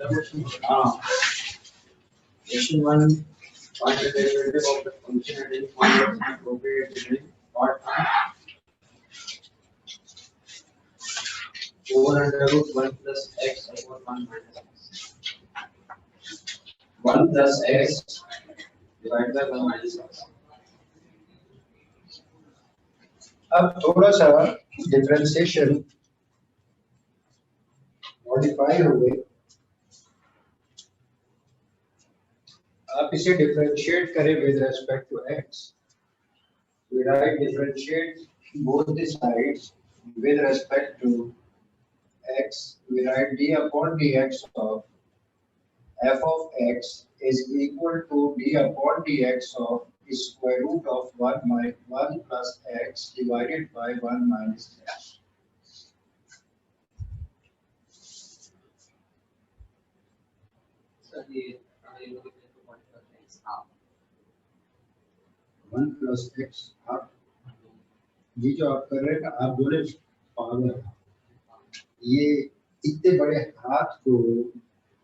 हाँ, question 1, find the derivative of the function at any point of time appropriate between what time? 4 under root 1 plus x upon 1 minus x. 1 plus x divided by 1 minus x. अब थोड़ा सा differentiation modify हो गई। आप इसे differentiate करें with respect to x, we write differentiate both the sides with respect to x, we write d upon dx of f of x is equal to d upon dx of square root of 1 plus x divided by 1 minus x. So the you look at 1 plus x half. 1 plus x half, ये जो आप कर रहे हैं ना, आप बोले power, ये इतने बड़े हाथ को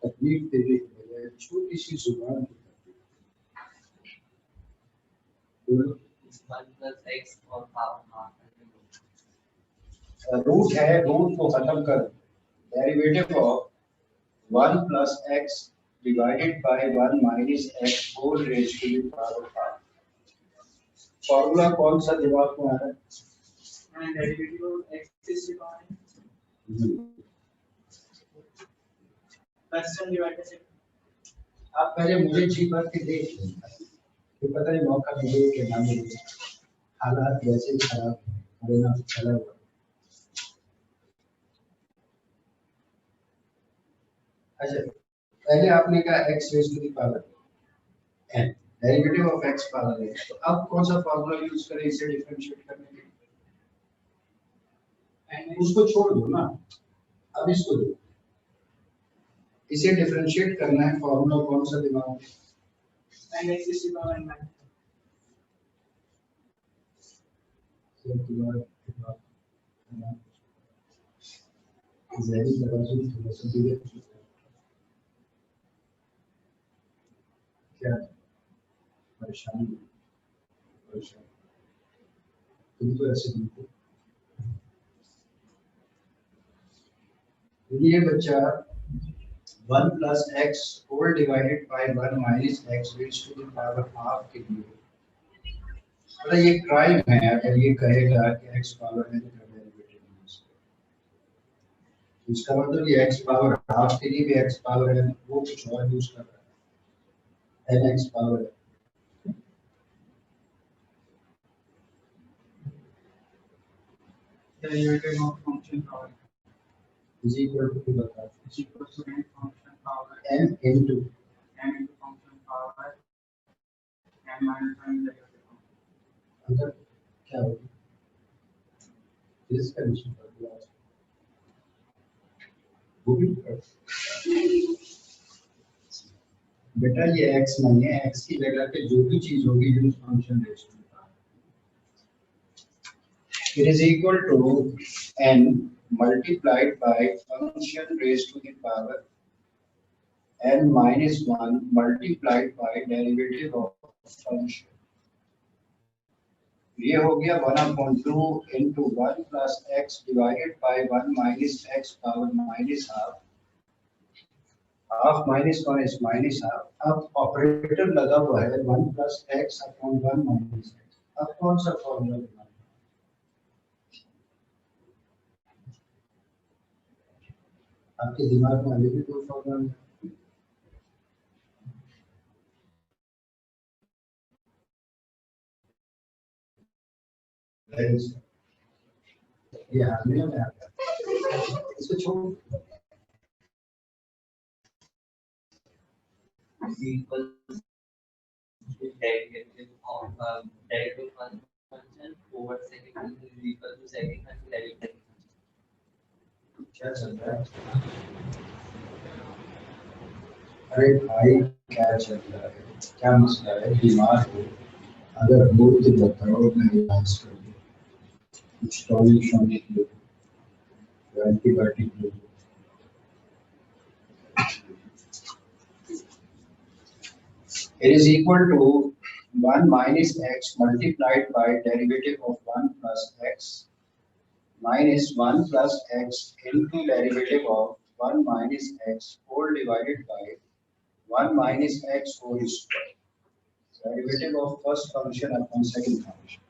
तकलीफ देने के बजाय छोटी सी जुबान की तकलीफ। 1 plus x और half रूट है, रूट को खत्म कर, derivative of 1 plus x divided by 1 minus x whole raised to the power of half. Formula कौन सा दिमाग में आ रहा है? Derivative of x is question divide से आप पहले मुझे जी भर के देख तो पता नहीं मौका मिले कि ना मिले, हालात वैसे ही खराब है, अरे ना चला हुआ। अच्छा, पहले आपने कहा x raise to the power n, derivative of x power n, तो अब कौन सा फॉर्मूला यूज करें इसे डिफरेंशिएट करने के लिए? उसको छोड़ दो ना, अब इसको दो, इसे डिफरेंशिएट करना है, फॉर्मूला कौन सा दिमाग में? n x is equal to n क्या परेशानी तुमको ऐसे बिल्कुल ये बच्चा 1 plus x whole divided by 1 minus x raised to the power half के लिए, मतलब ये क्राइम है अगर ये कहेगा कि x पावर n का डेरिवेटिव यूज करें, इसका मतलब ये x पावर हाफ के लिए भी x पावर n वो कुछ और यूज कर रहा है, n x power derivative of function power is equal to बता is equal to n function power n into function power n minus 1 derivative. अगर क्या होगा इस कंडीशन पर वो भी बेटा ये x नहीं है, x की जगह पे जो भी चीज होगी use function ratio it is equal to n multiplied by function raised to the power n minus 1 multiplied by derivative of function. ये हो गया 1/2 into 1 plus x divided by 1 minus x power minus half. Half minus 1 is minus half. अब operator लगा हुआ है 1 plus x upon 1 minus x. अब कौन सा फॉर्मूला बनाना है? आपके दिमाग में अभी भी कोई फॉर्मूला नहीं? ये हारने में आता है, इसको छोड़ Equals to derivative of derivative function over second function is equal to second function derivative. क्या चल रहा है? अरे भाई क्या चल रहा है? क्या मसला है? बीमार हो? अगर हो तो बताओ, मैं इलाज कर दूं। कुछ टॉनिक शॉनिक लो, एंटीबायोटिक लो। It is equal to 1 minus x multiplied by derivative of 1 plus x minus 1 plus x into derivative of 1 minus x whole divided by 1 minus x whole square. Derivative of first function upon second function.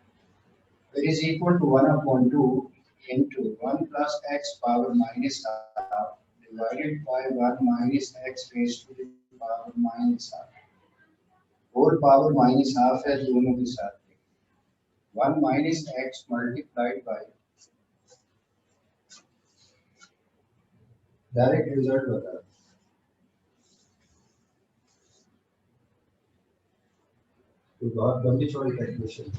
It is equal to 1 upon 2 into 1 plus x power minus half divided by 1 minus x raised to the power minus half. Whole power minus half है दोनों के साथ में 1 minus x multiplied by direct result बता तो बहुत लंबी चौड़ी कैलकुलेशन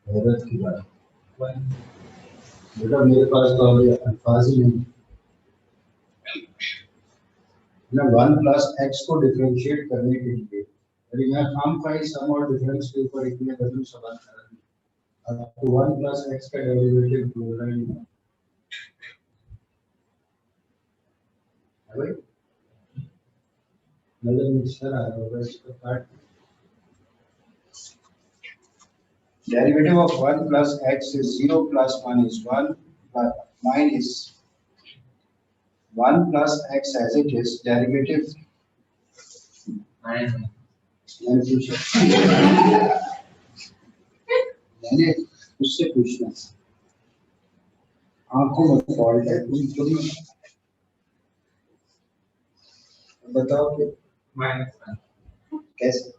हैरत की बात बेटा मेरे पास तो अभी अल्फाज ही नहीं ना 1 प्लस x को डिफरेंशिएट करने के लिए अभी मैं हम का सम और डिफरेंस के ऊपर इतने बदल सवाल कर रहा हूं अब तो 1 प्लस x का डेरिवेटिव बोल रहे हैं भाई मतलब मिक्सचर आ रहा होगा इसका part derivative of 1 plus x is 0 plus 1 is 1 but minus 1 plus x as it is derivative मैंने उससे पूछना आंखों में फॉल्ट है तुम बताओ कि -1 कैसे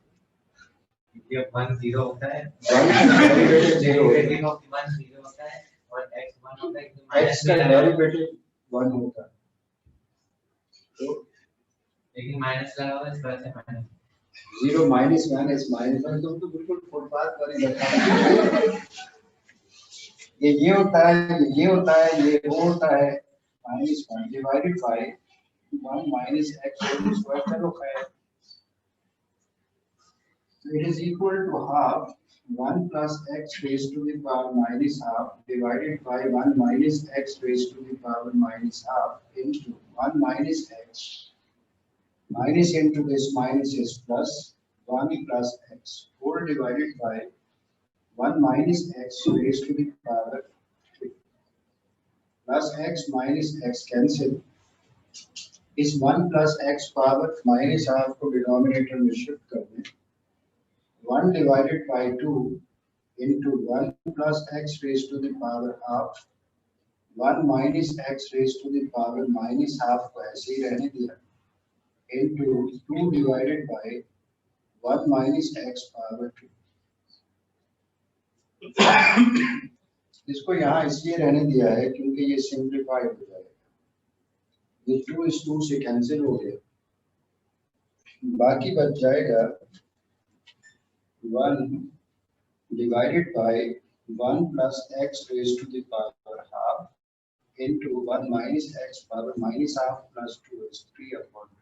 ये 1 0 होता है डेरिवेटिव 0 डेरिवेटिव ऑफ 1 0 होता है और x 1 होता है तो x का डेरिवेटिव 1 होता है तो लेकिन माइनस लगा हुआ है इस वजह से माइनस 0 minus 1 is minus 1 तुम तो बिल्कुल फुटपाथ वाली बता ये होता है ये होता है ये वो होता है -1 divided by 1 minus x whole square चलो खैर so it is equal to half 1 plus x raised to the power minus half divided by 1 minus x raised to the power minus half into 1 minus x minus into this minus is plus 1 plus x whole divided by 1 minus x raised to the power 3 plus x minus x cancel is 1 plus x power minus half को denominator में shift कर दें 1 divided by 2 into 1 plus x raised to the power half 1 minus x raised to the power minus half को ऐसे ही रहने दिया into 2 divided by 1 minus x power 2 इसको यहाँ इसलिए रहने दिया है क्योंकि ये सिंप्लीफाइड हो जाएगा ये 2 इस 2 से कैंसिल हो गया बाकी बच जाएगा 1 divided by 1 plus x raised to the power half into 1 minus x power minus half plus 2 is 3 upon 2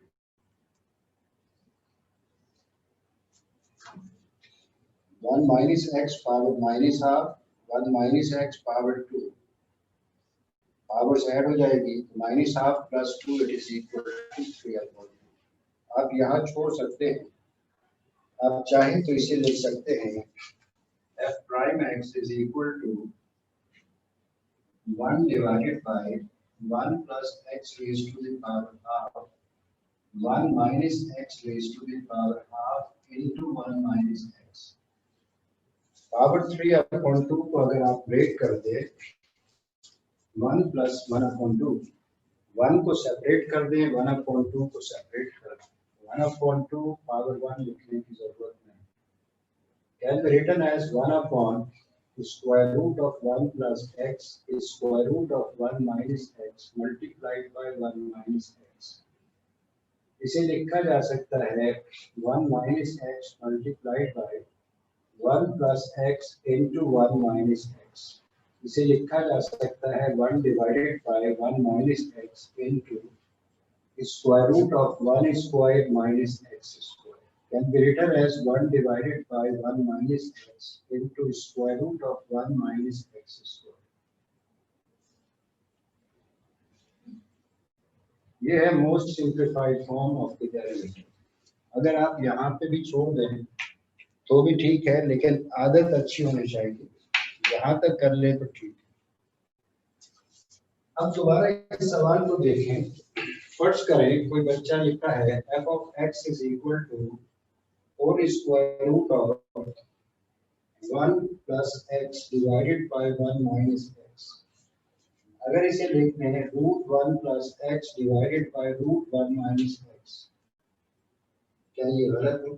1 minus x power minus half 1 minus x power 2 powers add हो जाएगी minus half plus 2 it is equal to 3 upon 2 आप यहाँ छोड़ सकते हैं आप चाहे तो इसे लिख सकते हैं f prime x is equal to 1 divided by 1 plus x raised to the power half 1 minus x raised to the power half into 1 minus x power 3 upon 2 को अगर आप ब्रेक कर दे 1 प्लस 1 अपॉन 2 1 को सेपरेट कर दें 1 upon 2 को separate कर दें 1 अपॉन 2 पावर 1 लिखने की जरूरत नहीं can be written as 1 upon square root of 1 plus x is square root of 1 minus x multiplied by 1 minus x इसे लिखा जा सकता है 1 minus x multiplied by 1 plus x into 1 minus x इसे लिखा जा सकता है 1 divided by 1 minus x into square root of 1 square minus x square can be written as 1 divided by 1 minus x into square root of 1 minus x square ये है most simplified form of the derivative. अगर आप यहाँ पे भी छोड़ दें तो भी ठीक है, लेकिन आदत अच्छी होनी चाहिए, यहाँ तक कर ले तो ठीक है। अब दोबारा इस सवाल को देखें। फर्ज करें कोई बच्चा लिखता है f of x is equal to 4 square root of 1 plus x divided by 1 minus x। अगर इसे लिखते हैं √1 plus x divided by √1 minus x, क्या ये गलत है?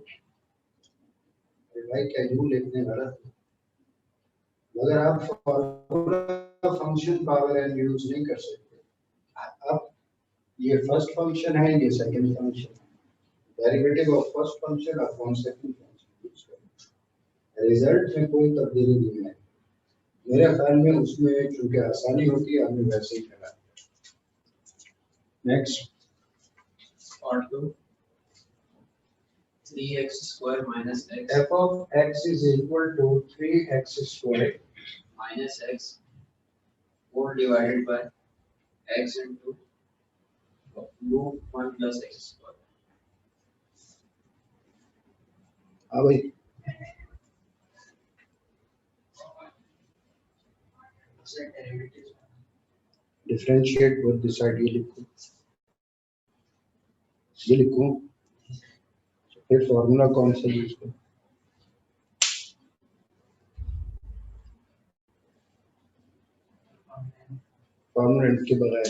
भाई क्या यूं लिखने गलत है? मगर आप formula function power n use नहीं कर सकते। अब ये फर्स्ट फंक्शन है, ये सेकंड फंक्शन है, derivative of first function upon second function. Result में कोई तब्दीली नहीं है मेरे ख्याल में, उसमें चूंकि आसानी होती है हमने वैसे ही करा। नेक्स्ट और 3x square minus x f of x is equal to 3x square minus x whole divided by x into root 1 plus x square। हाँ भाई, डिफरेंशिएट बोथ द साइड, ये लिखो, ये लिखूं, फिर फॉर्मूला कौन सा यूज करूं? फॉर्मूला के बगैर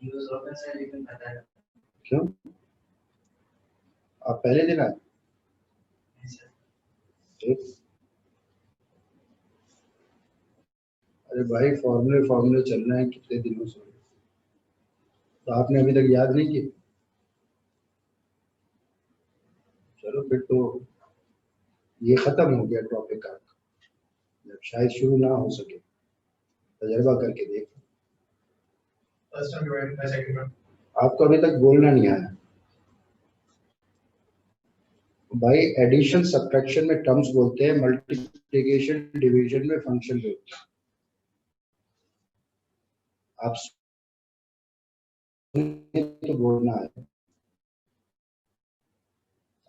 यूज होगा सर, लेकिन पता है क्यों? आप पहले दिन आए? अरे भाई फॉर्मूले चल रहे हैं कितने दिनों से, तो आपने अभी तक याद नहीं किया? चलो फिर तो ये खत्म हो गया टॉपिक आपका, जब शायद शुरू ना हो सके, तजर्बा करके देखो। आपको अभी तक बोलना नहीं आया भाई। एडिशन सब्ट्रैक्शन में टर्म्स बोलते हैं, मल्टीप्लिकेशन डिवीजन में फंक्शन बोलते हैं। आप तो बोलना है,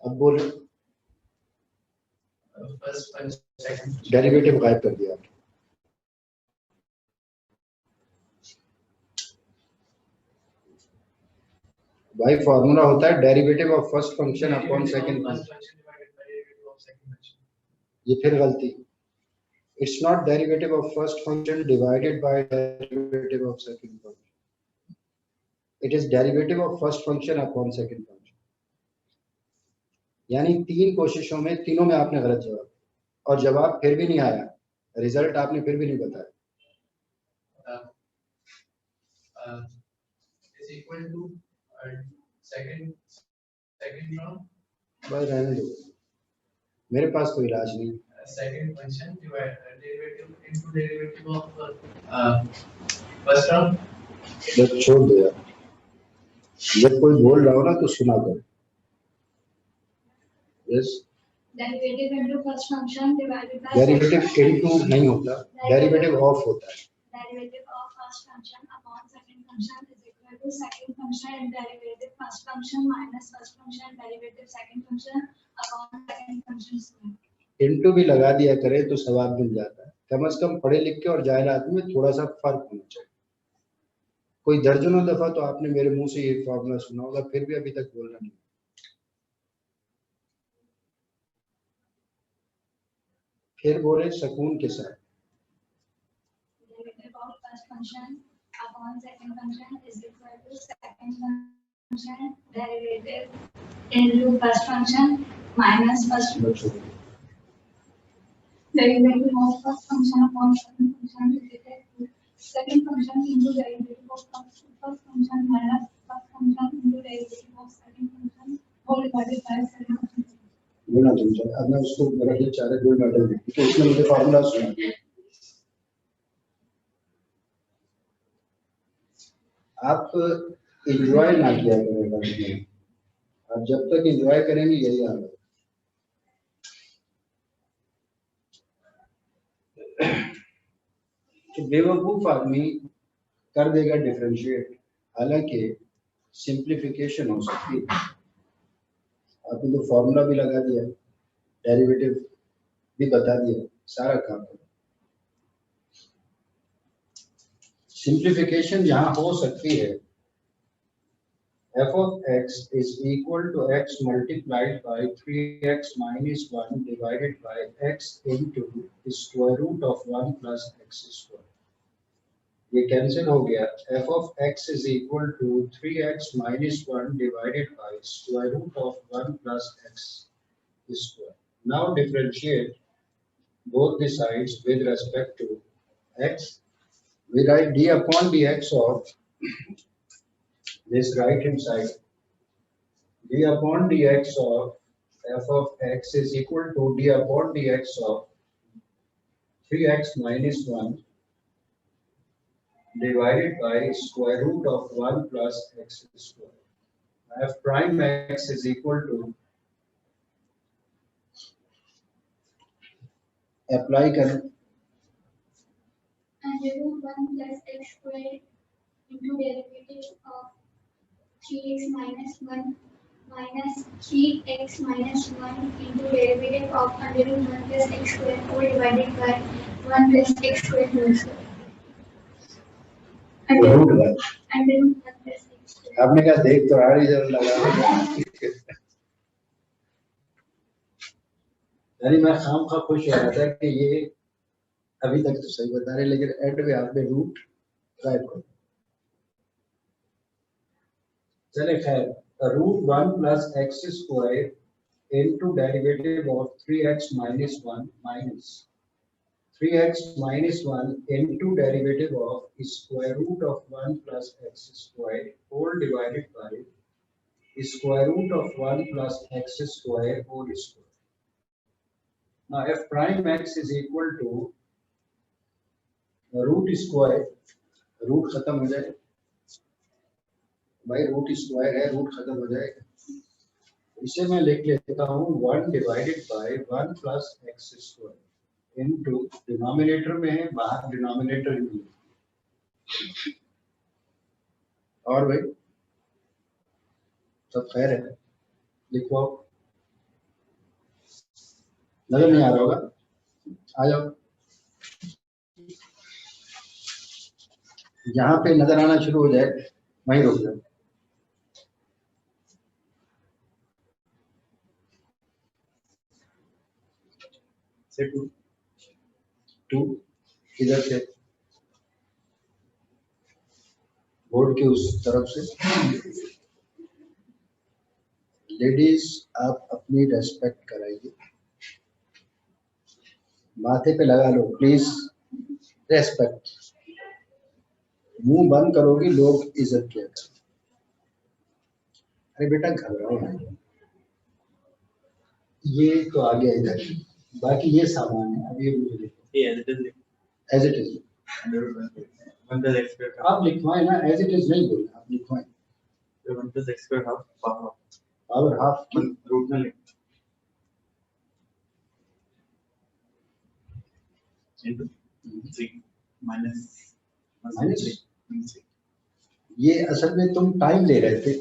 अब बोले। डेरिवेटिव गायब कर दिया। भाई फॉर्मूला होता है derivative of first function upon second function. ये फिर गलती, it's not derivative of first function divided by derivative of second function, it is derivative of first function upon second function. यानी 3 कोशिशों में तीनों में आपने गलत जवाब, और जवाब फिर भी नहीं आया, रिजल्ट आपने फिर भी नहीं बताया। is equal to second term, भाई रहने दो, मेरे पास कोई इलाज नहीं। second function derivative into derivative of first term। जब छोड़ दो यार, जब कोई बोल रहा हो ना तो सुना करो। Yes, derivative into first function divided by derivative into नहीं होता, डेरिवेटिव ऑफ होता है। Derivative of first function upon second function is equal to second function and derivative first function minus first function derivative second function upon second function square. Into भी लगा दिया करें तो सवाब मिल जाता है। कम से कम पढ़े लिख के और जाहिल आदमी में थोड़ा सा फर्क होना चाहिए। कोई दर्जनों दफा तो आपने मेरे मुंह से ये फॉर्मूला सुना होगा, फिर भी अभी तक बोलना नहीं। फिर बोले सुकून के साथ, derivative of first function upon second function is equal to second function derivative into first function minus first derivative of first function upon second function is equal to second function into derivative of first function minus first function into derivative of second function whole divided by second function. बोला तुमसे, अब मैं उसको मेरा ये चारे गोल medal दे, तो उसने मुझे फॉर्मूला सुना दिया। आप एंजॉय ना किया करेंगे, आप जब तक एंजॉय करेंगे यही हाल है। तो बेवकूफ आदमी कर देगा डिफरेंशिएट, हालांकि सिंप्लीफिकेशन हो सकती है। आपने तो फॉर्मूला भी लगा दिया, डेरिवेटिव भी बता दिया, सारा काम करो। सिंप्लीफिकेशन यहाँ हो सकती है, f of x is equal to x multiplied by 3x minus 1 divided by x into the square root of 1 plus x square. ये कैंसिल हो गया। f of x is equal to 3x minus 1 divided by square root of 1 plus x square. Now differentiate both the sides with respect to x. We write d upon dx of this right hand side. D upon dx of f of x is equal to d upon dx of 3x minus 1 divided by square root of 1 plus x square. F prime x is equal to, apply कर, and root 1 plus x squared into derivative of 3x minus 1 minus 3x minus 1 into derivative of under root 1 plus x squared whole divided by 1 plus x squared whole square. Under root 1 root 1 plus x squared. आपने कहा देख तो आड़ी जरूर लगा। यानी मैं खाम खा खुश हो रहा था कि ये अभी तक तो सही बता रहे, लेकिन एंड में आपने रूट गायब कर। चले खैर, root 1 plus x square into derivative of 3x minus 1 minus 3x minus 1 into derivative of square root of 1 plus x squared whole divided by square root of 1 plus x square whole square. Now f prime x is equal to root square, root खत्म हो जाए भाई, root square है, root खत्म हो जाएगा। इसे मैं लिख लेता हूँ 1 divided by 1 plus x square into, denominator में है, बाहर डिनोमिनेटर में है। और भाई सब खैर है, लिखो, नजर नहीं आ रहा होगा, आ जाओ। यहाँ पे नजर आना शुरू हो जाए वहीं रुक जाओ। से टू इधर से बोर्ड के उस तरफ से। लेडीज आप अपनी रेस्पेक्ट कराइए, माथे पे लगा लो प्लीज, रेस्पेक्ट। मुंह बंद करोगी लोग इज्जत किया कर। अरे बेटा घबराओ नहीं, ये तो आ गया इधर, बाकी ये सामान है। अभी एज इट इज आप लिखवाएं ना, एज इट इज नहीं बोलना, आप लिखवाएं। पावर हाफ की रूट में लिख, माइनस। ये असल में तुम टाइम ले रहे थे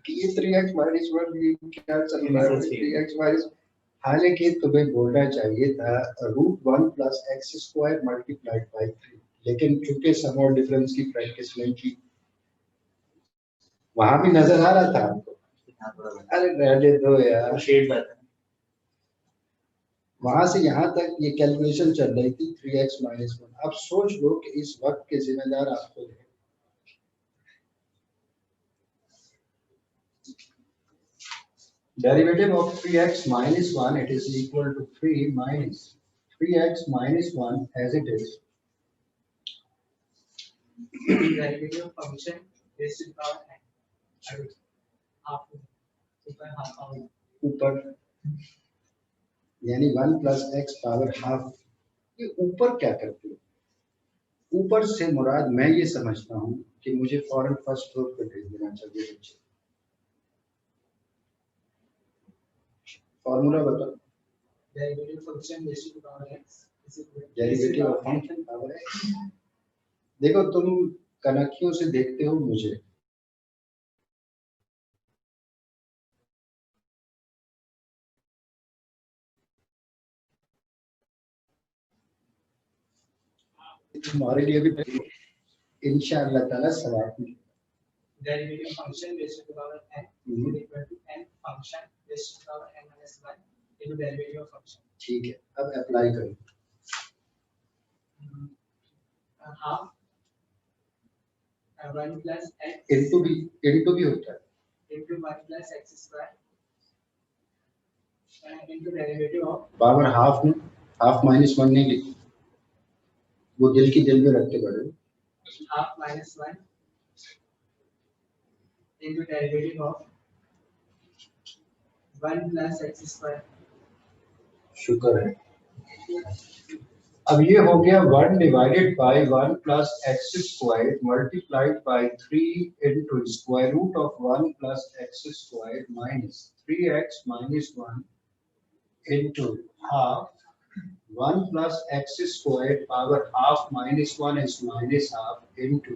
कि ये 3x minus 1 ये क्या चल रहा है, 3x minus, हालांकि तुम्हें बोलना चाहिए था root 1 plus x square multiplied by 3, लेकिन चूंकि सम और डिफरेंस की प्रैक्टिस नहीं की, वहां भी नजर आ रहा था हमको। अरे रहने दो यार, वहां से यहाँ तक ये कैलकुलेशन चल रही थी 3x minus 1। अब सोच लो कि इस वक्त के जिम्मेदार आप खुद हैं। Derivative of 3x minus 1, it is equal to 3 minus 3x minus 1 as it is. Derivative function is to the power half ऊपर यानी 1 प्लस एक्स पावर हाफ। ये ऊपर क्या करते हो? ऊपर से मुराद मैं ये समझता हूँ कि मुझे फौरन फर्स्ट फ्लोर पे भेज देना चाहिए बच्चे। फॉर्मूला बताओ। derivative function is to the power x is equal to derivative of function power x. देखो तुम कनखियों से देखते हो मुझे, तुम्हारे लिए भी इंशाअल्लाह ताला सवाब मिलेगा। Derivative function raised to the power n is equal to n function raised to the power n minus 1 into derivative of function. ठीक है, अब अप्लाई करो। Half 1 plus x इनटू भी होता है। into 1 plus x square into derivative of power half में half minus 1 नहीं लिखी, वो दिल की दिल में रखते बड़े। half minus 1 into derivative of 1 plus x square. शुक्र है। अब ये हो गया 1 divided by 1 plus x square multiplied by 3 into square root of 1 plus x square minus 3x minus 1 into half 1 plus x square power half minus 1 is minus half into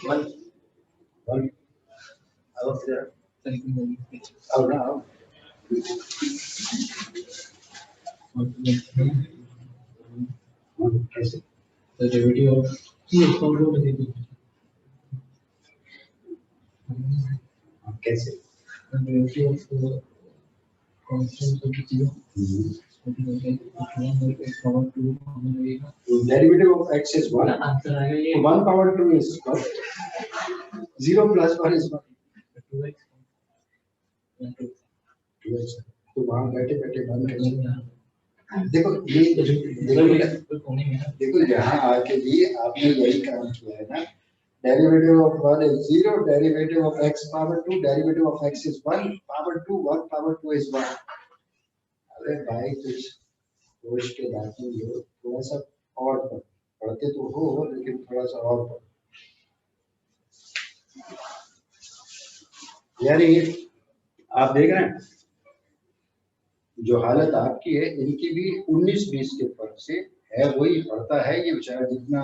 1 अब now कैसे The derivative of कैसे the derivative of constant of 0. derivative of x is 1 1 power 2 is 1 0 plus 1 is 1 2x तो वहां बैठे बैठे बंद कर देखो ये देखो यहाँ आके भी आपने यही काम किया है ना। Derivative of 1 is 0, derivative of x power 2, derivative of x is 1 power 2 1 power 2 is 1। अरे भाई कुछ होश के दाखिल हो, थोड़ा सा और पढ़ते तो हो लेकिन थोड़ा सा और पढ़ो। यानी आप देख रहे हैं जो हालत आपकी है इनकी भी 19-20 के फर्क से है, वही पढ़ता है ये बेचारा जितना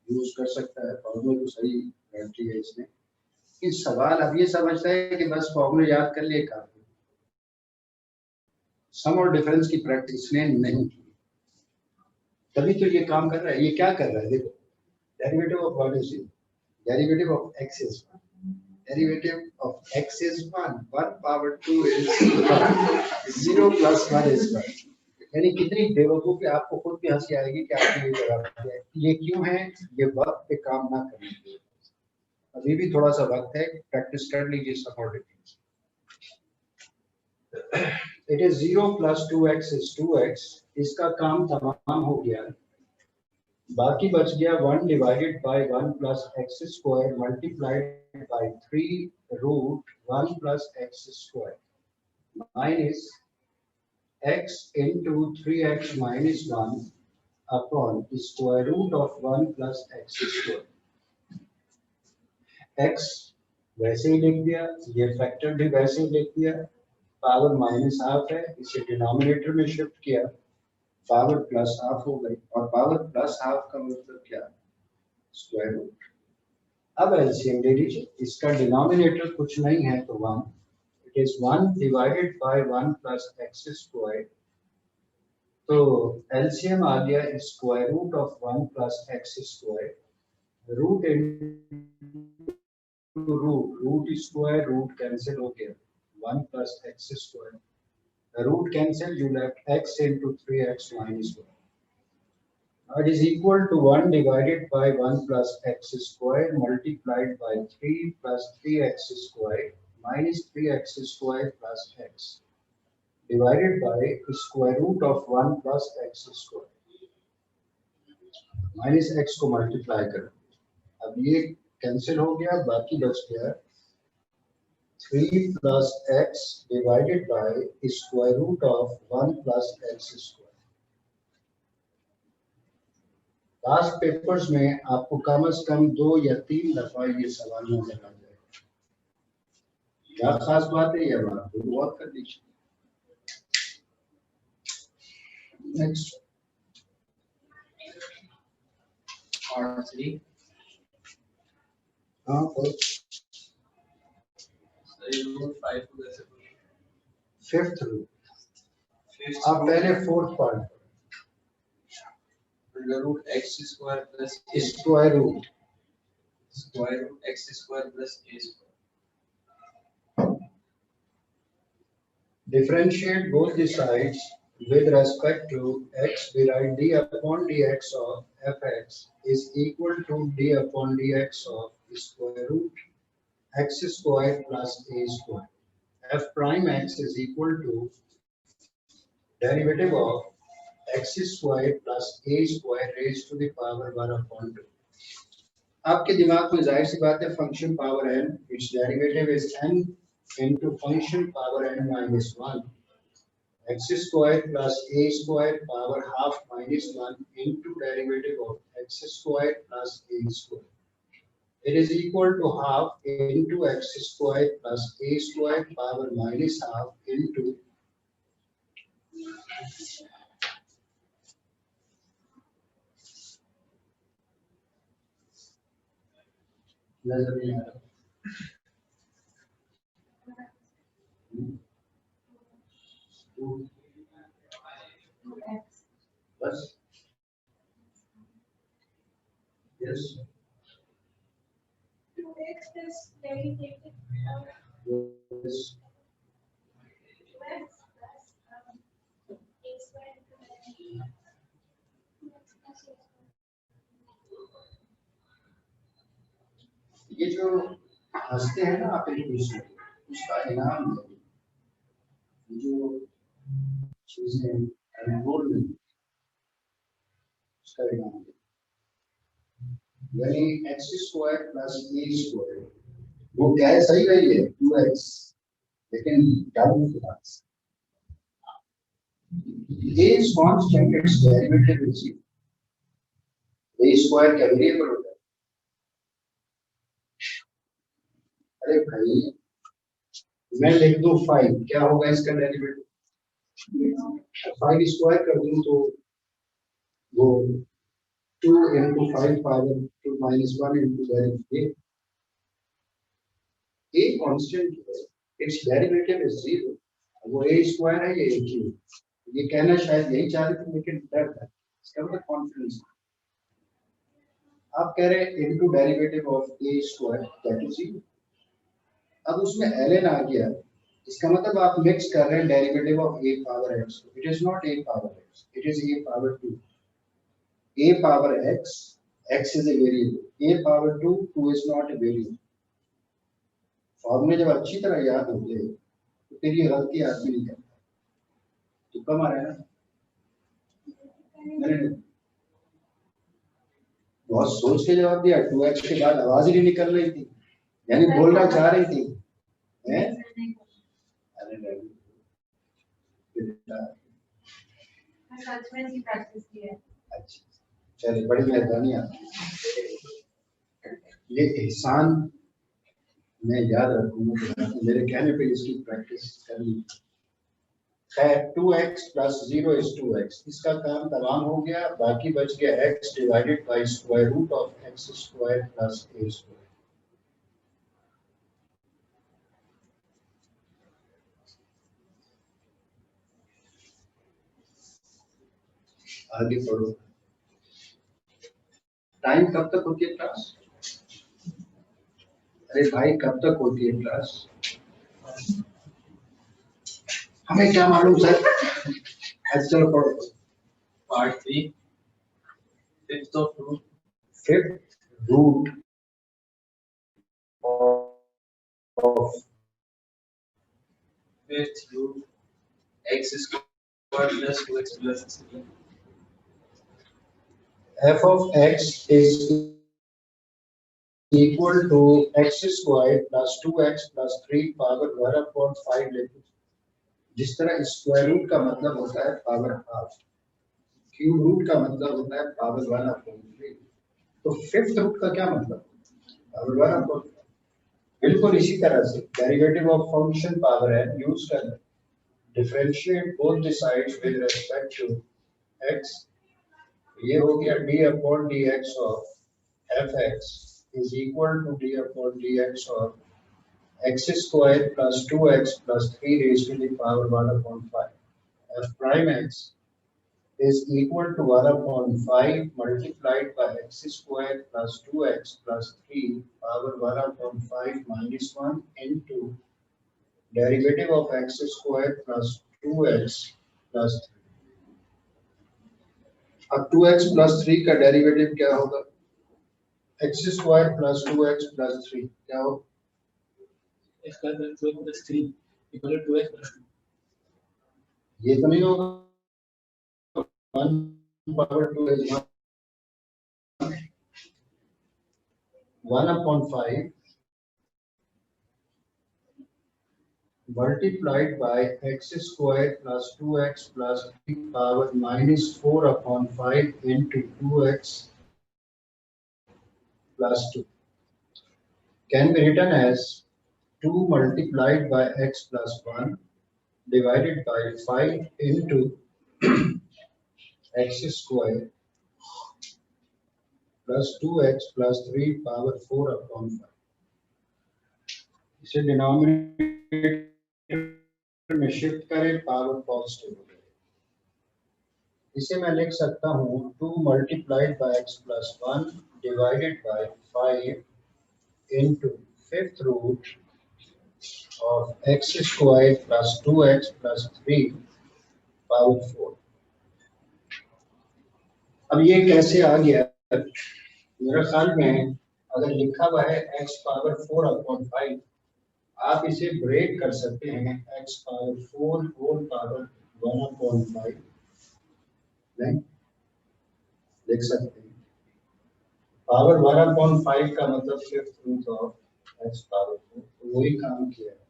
यूज कर सकता है फॉर्मूले तो सही बैठी है इसमें। इस सवाल अब ये समझता है कि बस फॉर्मूले याद कर लिए काफी, सम और डिफरेंस की प्रैक्टिस ने नहीं की, तभी तो ये काम कर रहा है। ये क्या कर रहा है देखो, derivative of what is derivative of x is 1, derivative of x is 1 1 power 2 is 0 plus 1 is 1। यानी कितनी बेवकूफी, आपको खुद भी हंसी आएगी कि आपने ये जवाब दिया है। ये क्यों है? ये वक्त पे काम ना करने के लिए। अभी भी थोड़ा सा वक्त है, प्रैक्टिस कर लीजिए सब और difference. It is 0 plus 2x is 2x, इसका काम तमाम हो गया। बाकी बच गया 1 divided by 1 plus x square multiplied by 3 root 1 plus x square minus x into 3x minus 1 upon square root of 1 plus x square। x वैसे ही लिख दिया, ये फैक्टर भी वैसे ही लिख दिया, पावर माइनस हाफ है, इसे डिनोमिनेटर में शिफ्ट किया, पावर प्लस हाफ हो गई, और पावर प्लस हाफ का मतलब क्या? Square root. अब एलसीएम ले लीजिए, इसका डिनोमिनेटर कुछ नहीं है तो 1, it is 1 divided by 1 plus x square, तो एलसीएम आ गया square root of 1 plus x square, root into root square, root cancel हो गया, 1 plus x square, root cancel, you left x into 3x minus 1. Now it is equal to 1 divided by 1 plus x square multiplied by 3 plus 3x square minus 3x square plus x divided by square root of 1 plus x square minus x को multiply करो। अब ये cancel हो गया, बाकी बच गया 3 plus x divided by square root of 1 plus x square। Past papers में आपको कम से कम 2 या 3 दफा ये सवाल नजर आ जाएगा। क्या खास बात है ये बात तो गौर कर लीजिए। नेक्स्ट R3 हाँ रूट 5 को कैसे फिफ्थ रूट आप पहले fourth part under root x square plus square root square root x square plus a square. differentiate both the sides with respect to x. We write d upon dx of fx is equal to d upon dx of square root x square plus a square. F prime x is equal to derivative of x square plus a square raised to the power 1 upon 2. आपके दिमाग में जाहिर सी बात है function power n, its derivative is n into function power n minus 1. X square plus a square power half minus 1 into derivative of x square plus a square. It is equal to half into x square plus a square power minus half into नजर नहीं आ रहा बस yes 2x plus derivative of yes 2x plus a square ये जो हंसते हैं ना आप एक दूसरे को, उसका इनाम है ये जो चीजें अनमोल में उसका इनाम है यानी x square plus a square वो क्या है सही वही है 2x लेकिन डाउन के पास a is constant its derivative is a square क्या वेरिएबल होता है अरे भाई मैं लिख दूं 5 क्या होगा इसका डेरिवेटिव 5 स्क्वायर कर दूं तो वो 2 into 5 power 2 minus 1 into derivative a constant है its derivative is 0 वो a स्क्वायर है ये a क्यूब ये कहना शायद यही चाह रहे थे लेकिन डर था इसका मतलब कॉन्फिडेंस आप कह रहे हैं into derivative of a square that is 0 अब उसमें ln आ गया इसका मतलब आप मिक्स कर रहे हैं derivative of a power x it is not a power x it is a power 2 a power x x is a variable a power 2 2 is not a variable फॉर्मूले जब अच्छी तरह याद होते हैं तो फिर ये गलती आदमी नहीं करता तो कम आ रहा है ना नहीं बहुत सोच के जवाब दिया 2x के बाद आवाज ही नहीं निकल रही थी यानी बोलना चाह रही थी हैं अरे नहीं सच में जी प्रैक्टिस की है अच्छा चलिए बड़ी मेहरबानी आपकी ये एहसान मैं याद रखूंगा मेरे कहने पे इसकी प्रैक्टिस करनी खैर 2x plus 0 is 2x इसका काम तमाम हो गया बाकी बच गया x divided by square root of x square plus a square आगे पढ़ो टाइम कब तक होती है क्लास अरे भाई कब तक होती है क्लास हमें क्या मालूम सर चलो पढ़ो Part 3, fifth of root fifth root of fifth root x square plus 2x plus 3. f of x is equal to x square plus 2x plus 3 power 1 upon 5 लेते जिस तरह स्क्वायर रूट का मतलब होता है पावर हाफ क्यूब रूट का मतलब होता है पावर 1 अपॉन 3 तो फिफ्थ रूट का क्या मतलब पावर 1 अपॉन बिल्कुल इसी तरह से derivative of function power n use करना differentiate both the sides with respect to x ये हो गया d upon dx of fx is equal to d upon dx of x square plus 2x plus 3 raised to the power 1 upon 5 f prime x is equal to 1 upon 5 multiplied by x square plus 2x plus 3 power 1 upon 5 minus 1 into derivative of x square plus 2x plus 3. अब 2x plus 3 का derivative क्या होगा? x square plus 2x plus 3 क्या होगा? x square plus 2x plus 3 equal to 2x plus 2. ये तो नहीं होगा 1 power 2 is 1 upon 5 multiplied by x square plus 2x plus 3 power minus 4 upon 5 into 2x plus 2 can be written as 2 multiplied by x plus 1 divided by 5 into x square plus 2x plus 3 power 4 upon 5. इसे denominator में shift करें, power positive हो जाए. इसे मैं लिख सकता हूँ 2 multiplied by x plus 1 divided by 5 into fifth root of x square plus 2x plus 3 power 4. अब ये कैसे आ गया? मेरे ख्याल में अगर लिखा हुआ है x पावर 4 अपॉन 5, आप इसे ब्रेक कर सकते हैं x power 4 whole power 1 upon 5 नहीं लिख सकते हैं. पावर 1 अपॉन 5 का मतलब fifth root of x power 4, तो वही काम किया है.